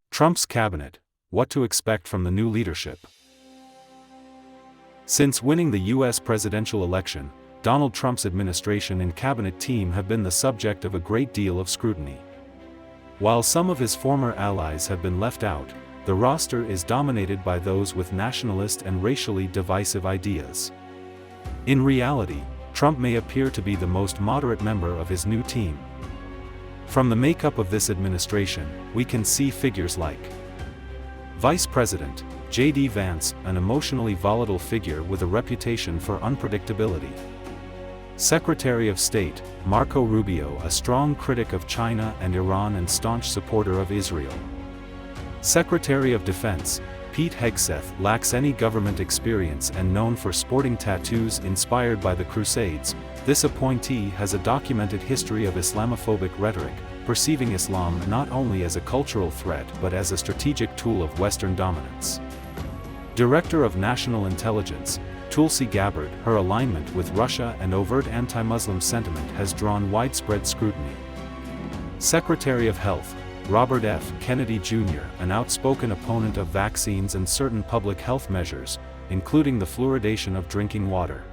Trump's cabinet: what to expect from the new leadership. Since winning the U.S. presidential election, Donald Trump's administration and cabinet team have been the subject of a great deal of scrutiny. While some of his former allies have been left out, the roster is dominated by those with nationalist and racially divisive ideas. In reality, Trump may appear to be the most moderate member of his new team. From the makeup of this administration, we can see figures like Vice President J.D. Vance, an emotionally volatile figure with a reputation for unpredictability. Secretary of State Marco Rubio, a strong critic of China and Iran and staunch supporter of Israel. Secretary of Defense Pete Hegseth lacks any government experience and known for sporting tattoos inspired by the Crusades. This appointee has a documented history of Islamophobic rhetoric, perceiving Islam not only as a cultural threat but as a strategic tool of Western dominance. Director of National Intelligence Tulsi Gabbard, her alignment with Russia and overt anti-Muslim sentiment has drawn widespread scrutiny. Secretary of Health Robert F. Kennedy Jr., an outspoken opponent of vaccines and certain public health measures, including the fluoridation of drinking water.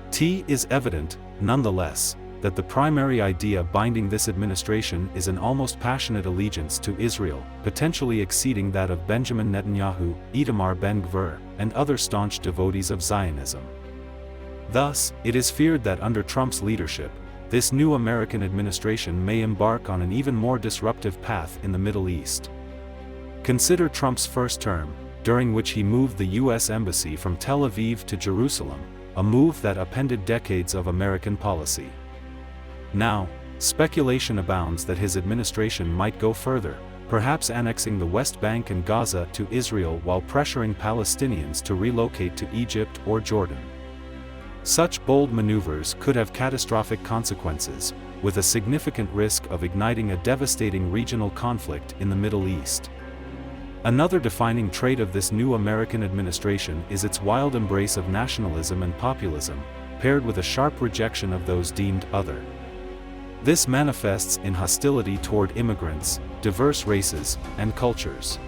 It is evident, nonetheless, that the primary idea binding this administration is an almost passionate allegiance to Israel, potentially exceeding that of Benjamin Netanyahu, Itamar Ben-Gvir, and other staunch devotees of Zionism. Thus, it is feared that under Trump's leadership, this new American administration may embark on an even more disruptive path in the Middle East. Consider Trump's first term, during which he moved the U.S. Embassy from Tel Aviv to Jerusalem, a move that upended decades of American policy. Now, speculation abounds that his administration might go further, perhaps annexing the West Bank and Gaza to Israel while pressuring Palestinians to relocate to Egypt or Jordan. Such bold maneuvers could have catastrophic consequences, with a significant risk of igniting a devastating regional conflict in the Middle East. Another defining trait of this new American administration is its wild embrace of nationalism and populism, paired with a sharp rejection of those deemed other. This manifests in hostility toward immigrants, diverse races, and cultures.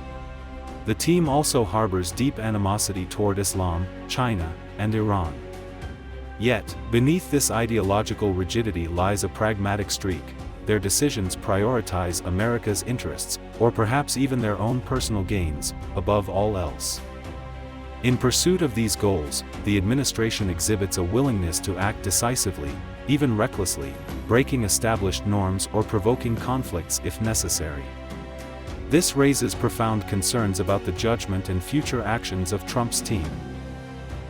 The team also harbors deep animosity toward Islam, China, and Iran. Yet, beneath this ideological rigidity lies a pragmatic streak. Their decisions prioritize America's interests, or perhaps even their own personal gains, above all else. In pursuit of these goals, the administration exhibits a willingness to act decisively, even recklessly, breaking established norms or provoking conflicts if necessary. This raises profound concerns about the judgment and future actions of Trump's team.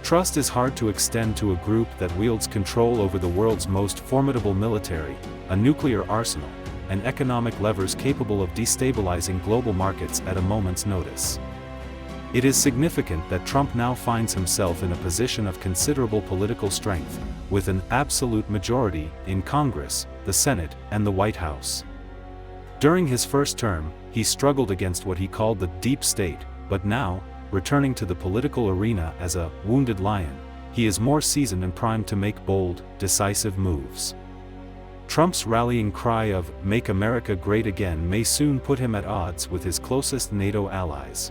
Trust is hard to extend to a group that wields control over the world's most formidable military, a nuclear arsenal, and economic levers capable of destabilizing global markets at a moment's notice. It is significant that Trump now finds himself in a position of considerable political strength, with an absolute majority in Congress, the Senate, and the White House. During his first term, he struggled against what he called the deep state, but now, returning to the political arena as a wounded lion, he is more seasoned and primed to make bold, decisive moves. Trump's rallying cry of "Make America Great Again" may soon put him at odds with his closest NATO allies.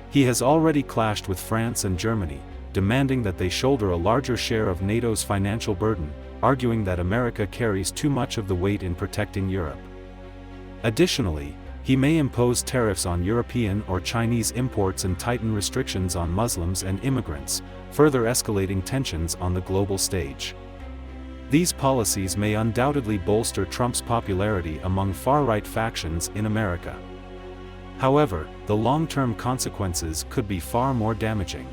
He has already clashed with France and Germany, demanding that they shoulder a larger share of NATO's financial burden, arguing that America carries too much of the weight in protecting Europe. Additionally, he may impose tariffs on European or Chinese imports and tighten restrictions on Muslims and immigrants, further escalating tensions on the global stage. These policies may undoubtedly bolster Trump's popularity among far-right factions in America. However, the long-term consequences could be far more damaging.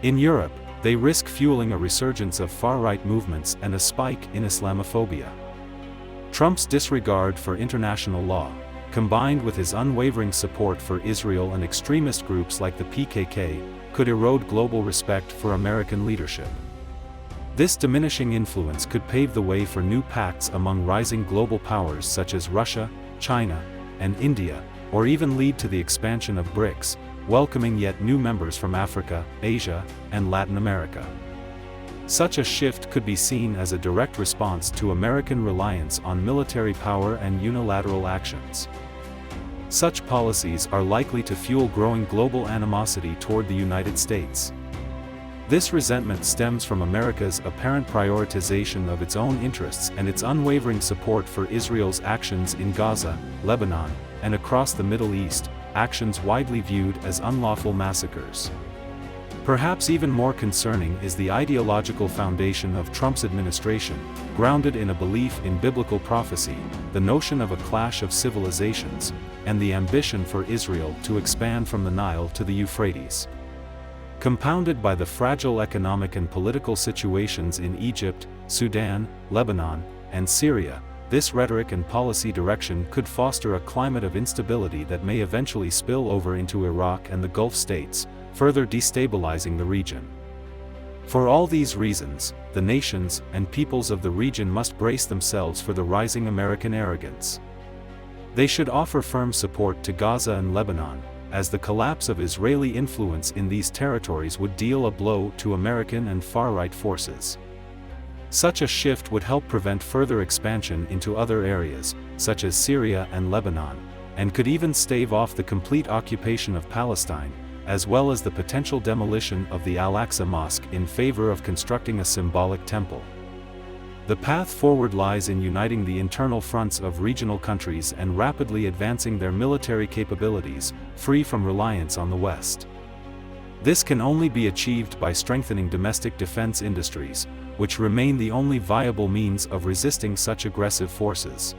In Europe, they risk fueling a resurgence of far-right movements and a spike in Islamophobia. Trump's disregard for international law, combined with his unwavering support for Israel and extremist groups like the PKK, could erode global respect for American leadership. This diminishing influence could pave the way for new pacts among rising global powers such as Russia, China, and India, or even lead to the expansion of BRICS, welcoming yet new members from Africa, Asia, and Latin America. Such a shift could be seen as a direct response to American reliance on military power and unilateral actions. Such policies are likely to fuel growing global animosity toward the United States. This resentment stems from America's apparent prioritization of its own interests and its unwavering support for Israel's actions in Gaza, Lebanon, and across the Middle East, actions widely viewed as unlawful massacres. Perhaps even more concerning is the ideological foundation of Trump's administration, grounded in a belief in biblical prophecy, the notion of a clash of civilizations, and the ambition for Israel to expand from the Nile to the Euphrates. Compounded by the fragile economic and political situations in Egypt, Sudan, Lebanon, and Syria, this rhetoric and policy direction could foster a climate of instability that may eventually spill over into Iraq and the Gulf states, further destabilizing the region. For all these reasons, the nations and peoples of the region must brace themselves for the rising American arrogance. They should offer firm support to Gaza and Lebanon, as the collapse of Israeli influence in these territories would deal a blow to American and far-right forces. Such a shift would help prevent further expansion into other areas, such as Syria and Lebanon, and could even stave off the complete occupation of Palestine, as well as the potential demolition of the Al-Aqsa Mosque in favor of constructing a symbolic temple. The path forward lies in uniting the internal fronts of regional countries and rapidly advancing their military capabilities, free from reliance on the West. This can only be achieved by strengthening domestic defense industries, which remain the only viable means of resisting such aggressive forces.